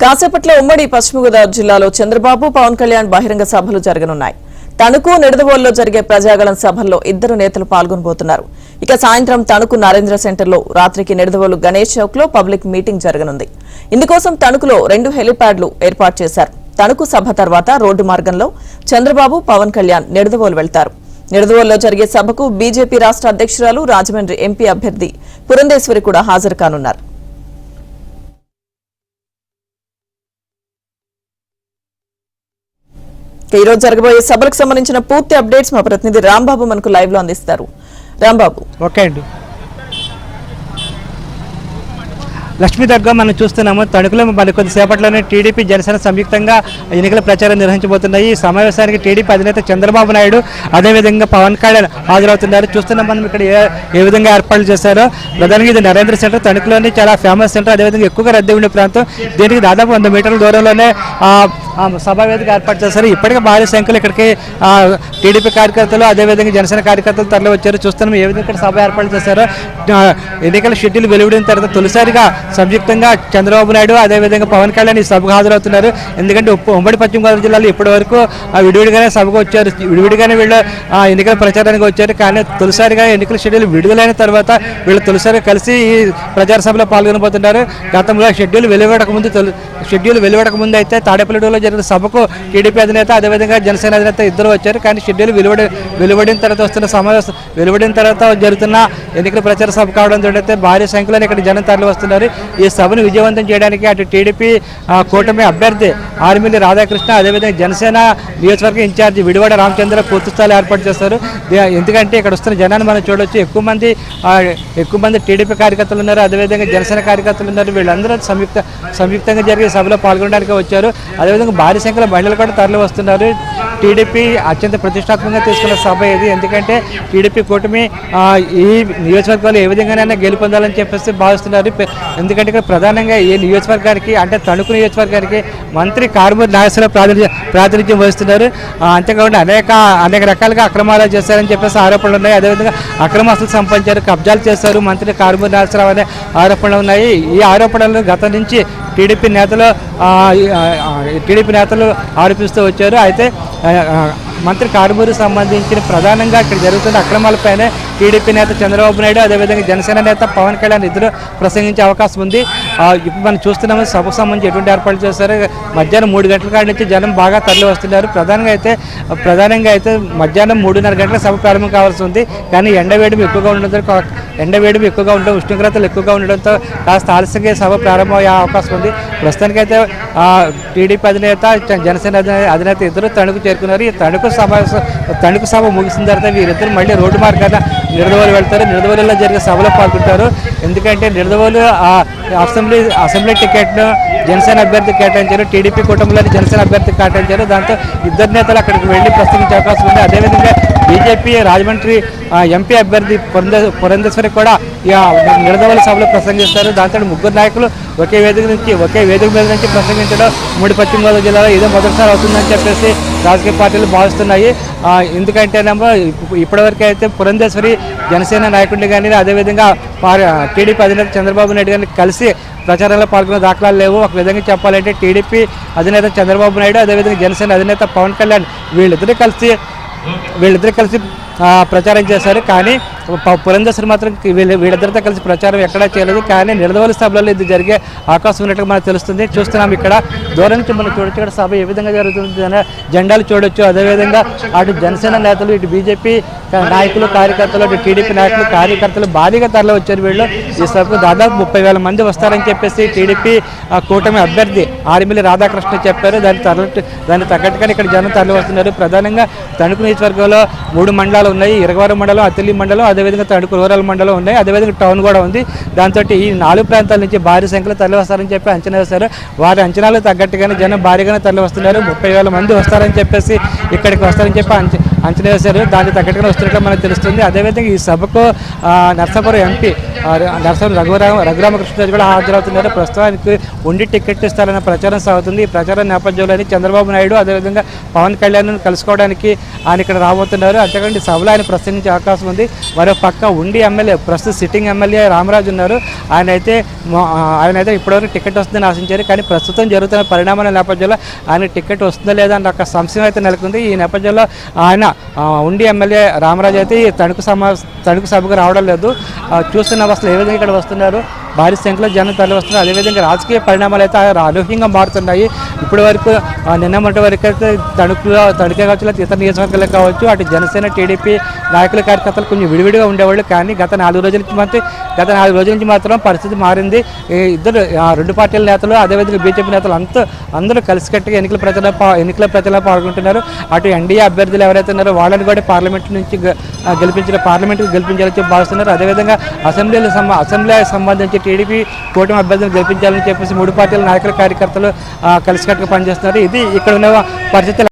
కాసేపట్లో ఉమ్మడి పశ్చిమ గోదావరి జిల్లాలో చంద్రబాబు పవన్ కళ్యాణ్ బహిరంగ సభలు జరగనున్నాయి. తణుకు నిడదవోలులో జరిగే ప్రజాగళం సభల్లో ఇద్దరు నేతలు పాల్గొనబోతున్నారు. ఇక సాయంత్రం తణుకు నరేంద్ర సెంటర్లో, రాత్రికి నిడదవోలు గణేష్ చౌక్ లో పబ్లిక్ మీటింగ్ జరగనుంది. ఇందుకోసం తణుకులో 2 హెలిప్యాడ్లు ఏర్పాటు చేశారు. తణుకు సభ తర్వాత రోడ్డు మార్గంలో చంద్రబాబు పవన్ కళ్యాణ్ నిడదవోలు వెళ్తారు. నిడదవోలులో జరిగే సభకు బీజేపీ రాష్ట్ర అధ్యక్షురాలు, రాజమండ్రి ఎంపీ అభ్యర్థి పురంధేశ్వరి కూడా హాజరు కానున్నారు. ఈ రోజు జరగబోయే సభలకు సంబంధించిన పూర్తి అప్డేట్స్ మా ప్రతినిధి రాంబాబు మనకు లైవ్ లో అందిస్తారు. రాంబాబు. ఓకే అండి, లక్ష్మీ దగ్గర మనం చూస్తున్నాము. తణుకులో మరి కొద్దిసేపట్లోనే టీడీపీ జనసేన సంయుక్తంగా ఎన్నికల ప్రచారం నిర్వహించబోతున్నాయి. ఈ సమావేశానికి టీడీపీ అధినేత చంద్రబాబు నాయుడు, అదేవిధంగా పవన్ కళ్యాణ్ హాజరవుతున్నారు. చూస్తున్నాం మనం ఇక్కడ ఏ విధంగా ఏర్పాట్లు చేశారో. ప్రధానంగా ఇది నరేంద్ర సెంటర్, తణుకులోని చాలా ఫేమస్ సెంటర్, అదేవిధంగా ఎక్కువగా రద్దీ ఉండే ప్రాంతం. దీనికి దాదాపు 100 మీటర్ల దూరంలోనే సభా వేదిక ఏర్పాటు చేశారు. ఇప్పటికే భారీ సంఖ్యలో ఇక్కడికి టీడీపీ కార్యకర్తలు, అదేవిధంగా జనసేన కార్యకర్తలు తరలి వచ్చారు. చూస్తున్నాం ఏ విధంగా ఇక్కడ సభ ఏర్పాటు చేశారో. ఎన్నికల షెడ్యూల్ వెలువడిన తర్వాత తొలిసారిగా సంయుక్తంగా చంద్రబాబు నాయుడు, అదేవిధంగా పవన్ కళ్యాణ్ ఈ సభకు హాజరవుతున్నారు. ఎందుకంటే ఉమ్మడి పశ్చిమ గోదావరి జిల్లాలో ఇప్పటి వరకు విడివిడిగానే సభకు వచ్చారు, విడివిడిగానే వీళ్ళు ఎన్నికల ప్రచారానికి వచ్చారు. కానీ తొలిసారిగా ఎన్నికల షెడ్యూల్ విడుదలైన తర్వాత వీళ్ళు తొలిసారిగా కలిసి ఈ ప్రచార సభలో పాల్గొనబోతున్నారు. గతంలో షెడ్యూల్ వెలువడక ముందు అయితే తాడేపల్లిలో జరిగిన సభకు టీడీపీ అధినేత, అదేవిధంగా జనసేన అధినేత ఇద్దరు వచ్చారు. కానీ షెడ్యూల్ వెలువడిన తర్వాత వస్తున్న సమావేశం, వెలువడిన తర్వాత జరుగుతున్న ఎన్నికల ప్రచార సభ కావడంతో అయితే భారీ సంఖ్యలో ఇక్కడ జనం తరలి వస్తున్నారు. ఈ సభను విజయవంతం చేయడానికి అటు టీడీపీ కూటమి అభ్యర్థి ఆర్మిల్లి రాధాకృష్ణ, అదేవిధంగా జనసేన నియోజకవర్గ ఇన్ఛార్జి విడివాడ రామచంద్ర పూర్తి స్థాయిలో ఏర్పాటు చేస్తారు. ఎందుకంటే ఇక్కడ వస్తున్న జనాన్ని మనం చూడవచ్చు. ఎక్కువ మంది టీడీపీ కార్యకర్తలు ఉన్నారు, అదేవిధంగా జనసేన కార్యకర్తలు ఉన్నారు. వీళ్ళందరూ సంయుక్తంగా జరిగే సభలో పాల్గొనడానికి వచ్చారు. అదేవిధంగా భారీ సంఖ్యలో మహిళలు కూడా తరలి వస్తున్నారు. టీడీపీ అత్యంత ప్రతిష్టాత్మకంగా తీసుకున్న సభ ఇది. ఎందుకంటే టీడీపీ కూటమి ఈ నియోజకవర్గాలు ఏ విధంగానైనా గెలుపొందాలని చెప్పేసి భావిస్తున్నారు. ఎందుకంటే ఇక్కడ ప్రధానంగా ఈ నియోజకవర్గానికి, అంటే తణుకు నియోజకవర్గానికి మంత్రి కారుమూరి నాగేశ్వరరావు ప్రాతినిధ్యం వహిస్తున్నారు. అంతేకాకుండా అనేక రకాలుగా అక్రమాలు చేశారని చెప్పేసి ఆరోపణలు ఉన్నాయి. అదేవిధంగా అక్రమాస్తులు సంపాదించారు, కబ్జాలు చేశారు మంత్రి కారుమూరి నాగేశ్వరరావు అనే ఆరోపణలు ఉన్నాయి. ఈ ఆరోపణలు గతం నుంచి టీడీపీ నేతలు ఆరోపిస్తూ వచ్చారు. అయితే మంత్రి కారుమూరికి సంబంధించిన ప్రధానంగా ఇక్కడ జరుగుతున్న అక్రమాలపైనే టీడీపీ నేత చంద్రబాబు నాయుడు, అదేవిధంగా జనసేన నేత పవన్ కళ్యాణ్ ఇద్దరు ప్రసంగించే అవకాశం ఉంది. ఇప్పుడు మనం చూస్తున్నాము సభకు సంబంధించి ఎటువంటి ఏర్పాట్లు చేశారు. మధ్యాహ్నం 3 గంటల కాడి నుంచి జనం బాగా తరలి వస్తున్నారు. ప్రధానంగా అయితే మధ్యాహ్నం 3:30 గంటల సభ ప్రారంభం కావాల్సి ఉంది. కానీ ఎండవేడిమి ఎక్కువగా ఉండడం, ఉష్ణోగ్రతలు ఎక్కువగా ఉండడంతో కాస్త ఆలస్యంగా సభ ప్రారంభమయ్యే అవకాశం ఉంది. ప్రస్తుతానికైతే టీడీపీ అధినేత, జనసేన అధినేత ఇద్దరు తణుకు చేరుకున్నారు. ఈ తణుకు సభ ముగిసిన తర్వాత వీరిద్దరు మళ్ళీ రోడ్డు మార్గాన నిడదవోలు వెళ్తారు. నిడదవోలులో జరిగే సభలో పాల్గొంటారు. ఎందుకంటే నిడదవోలు అసెంబ్లీ టికెట్ను జనసేన అభ్యర్థి కేటాయించారు, టీడీపీ కుటుంబంలోని జనసేన అభ్యర్థి కేటాయించారు. దాంతో ఇద్దరు నేతలు అక్కడికి వెళ్ళి ప్రసంగించే అవకాశం ఉంది. అదేవిధంగా బీజేపీ రాజమండ్రి ఎంపీ అభ్యర్థి పురంధేశ్వరి కూడా నిడదవోలు సభలో ప్రసంగిస్తారు. దాంతో 3 నాయకులు ఒకే వేదిక మీద నుంచి ప్రసంగించడం ఉమ్మడి పశ్చిమ గోదావరి జిల్లాలో ఇదే మొదటిసారి అవుతుందని చెప్పేసి రాజకీయ పార్టీలు భావిస్తున్నాయి. ఎందుకంటేనేమో ఇప్పటివరకు అయితే పురంధేశ్వరి జనసేన నాయకుడిని కానీ, అదేవిధంగా టీడీపీ అధినేత చంద్రబాబు నాయుడు గారిని కలిసి ప్రచారంలో పాల్గొన్న దాఖలాలు లేవు. ఒక విధంగా చెప్పాలంటే టీడీపీ అధినేత చంద్రబాబు నాయుడు, అదేవిధంగా జనసేన అధినేత పవన్ కళ్యాణ్ వీళ్ళిద్దరూ కలిసి ప్రచారం చేశారు. కానీ పురంధేశ్వరి మాత్రం వీళ్ళిద్దరితో కలిసి ప్రచారం ఎక్కడా చేయలేదు. కానీ నిడదవోలు సభలలో ఇది జరిగే అవకాశం ఉన్నట్టుగా మనకు తెలుస్తుంది. చూస్తున్నాం ఇక్కడ దూరం నుంచి మనం చూడొచ్చు. ఇక్కడ సభ ఏ విధంగా జరుగుతుంది, జెండాలు చూడొచ్చు. అదేవిధంగా అటు జనసేన నేతలు, ఇటు బీజేపీ నాయకులు, కార్యకర్తలు, అటు టీడీపీ నాయకులు, కార్యకర్తలు భారీగా తరలి వచ్చారు. వీళ్ళు ఈ సభకు దాదాపు 30,000 మంది వస్తారని చెప్పేసి టీడీపీ కూటమి అభ్యర్థి ఆర్మిల్లి రాధాకృష్ణ చెప్పారు. దాన్ని తగ్గట్టుగానే ఇక్కడ జనం తరలి వస్తున్నారు. ప్రధానంగా తణుకు నియోజకవర్గంలో 3 మండలాలు ఉన్నాయి. ఇరగవరం మండలం, అతిలి మండలం, అదేవిధంగా తణుకు రూరల్ మండలం ఉన్నాయి. అదేవిధంగా టౌన్ కూడా ఉంది. దాంతో ఈ 4 ప్రాంతాల నుంచి భారీ సంఖ్యలో తరలి వస్తారని చెప్పి అంచనా వేశారు. వారి అంచనాలు తగ్గట్టుగానే జనం భారీగానే తరలి వస్తున్నారు. 30,000 మంది వస్తారని చెప్పేసి ఇక్కడికి వస్తారని చెప్పి అంచనా వేశారు. దానికి తగ్గట్టుగా వస్తున్నట్లు మనకు తెలుస్తుంది. అదేవిధంగా ఈ సభకు నర్సాపురం ఎంపీ నర్సాపురం రఘురామకృష్ణరాజు కూడా హాజరవుతున్నారు. ప్రస్తుతానికి ఉండి టికెట్ ఇస్తారన్న ప్రచారం సాగుతుంది. ఈ ప్రచారం నేపథ్యంలోని చంద్రబాబు నాయుడు అదేవిధంగా పవన్ కళ్యాణ్ కలుసుకోవడానికి ఆయన ఇక్కడ రాబోతున్నారు. అంతేకాకుండా సభలో ఆయన ప్రసంగించే అవకాశం ఉంది. మరో పక్క ఉండి ఎమ్మెల్యే ప్రస్తుత సిట్టింగ్ ఎమ్మెల్యే రామరాజు ఉన్నారు. ఆయనైతే ఇప్పటివరకు టికెట్ వస్తుందని ఆశించారు. కానీ ప్రస్తుతం జరుగుతున్న పరిణామాల నేపథ్యంలో ఆయన టికెట్ వస్తుందా లేదా అన్న ఒక సంశయం అయితే నెలకొంది. ఈ నేపథ్యంలో ఆయన ఉండి ఎమ్మెల్యే రామరాజు అయితే ఈ తణుకు సభకు రావడం లేదు. చూస్తున్న అసలు ఏ విధంగా ఇక్కడ వస్తున్నారు, భారీ సంఖ్యలో జనం తరలి వస్తున్నారు. అదేవిధంగా రాజకీయ పరిణామాలు అయితే అనూహ్యంగా మారుతున్నాయి. ఇప్పటి వరకు నిన్నటి వరకు అయితే తణుకే కావచ్చు, ఇతర నియోజకవర్గాలు కావచ్చు, అటు జనసేన టీడీపీ నాయకుల కార్యకర్తలు కొంచెం విడివిడిగా ఉండేవాళ్ళు. కానీ గత 4 రోజుల నుంచి మాత్రం పరిస్థితి మారింది. రెండు పార్టీల నేతలు అదేవిధంగా బీజేపీ నేతలు అందరూ కలిసికట్టుగా ఎన్నికల ప్రచారంలో పాల్గొంటున్నారు. అటు ఎన్డీఏ అభ్యర్థులు ఎవరైతే ఉన్నారో వాళ్ళని కూడా పార్లమెంట్ గెలిపించాలని భావిస్తున్నారు. అదేవిధంగా అసెంబ్లీ సంబంధించి టీడీపీ కూటమి అభ్యర్థులను గెలిపించాలని చెప్పేసి 3 పార్టీల నాయకుల కార్యకర్తలు కలిసికట్టుగా పనిచేస్తున్నారు. ఇది ఇక్కడ ఉన్న పరిస్థితి.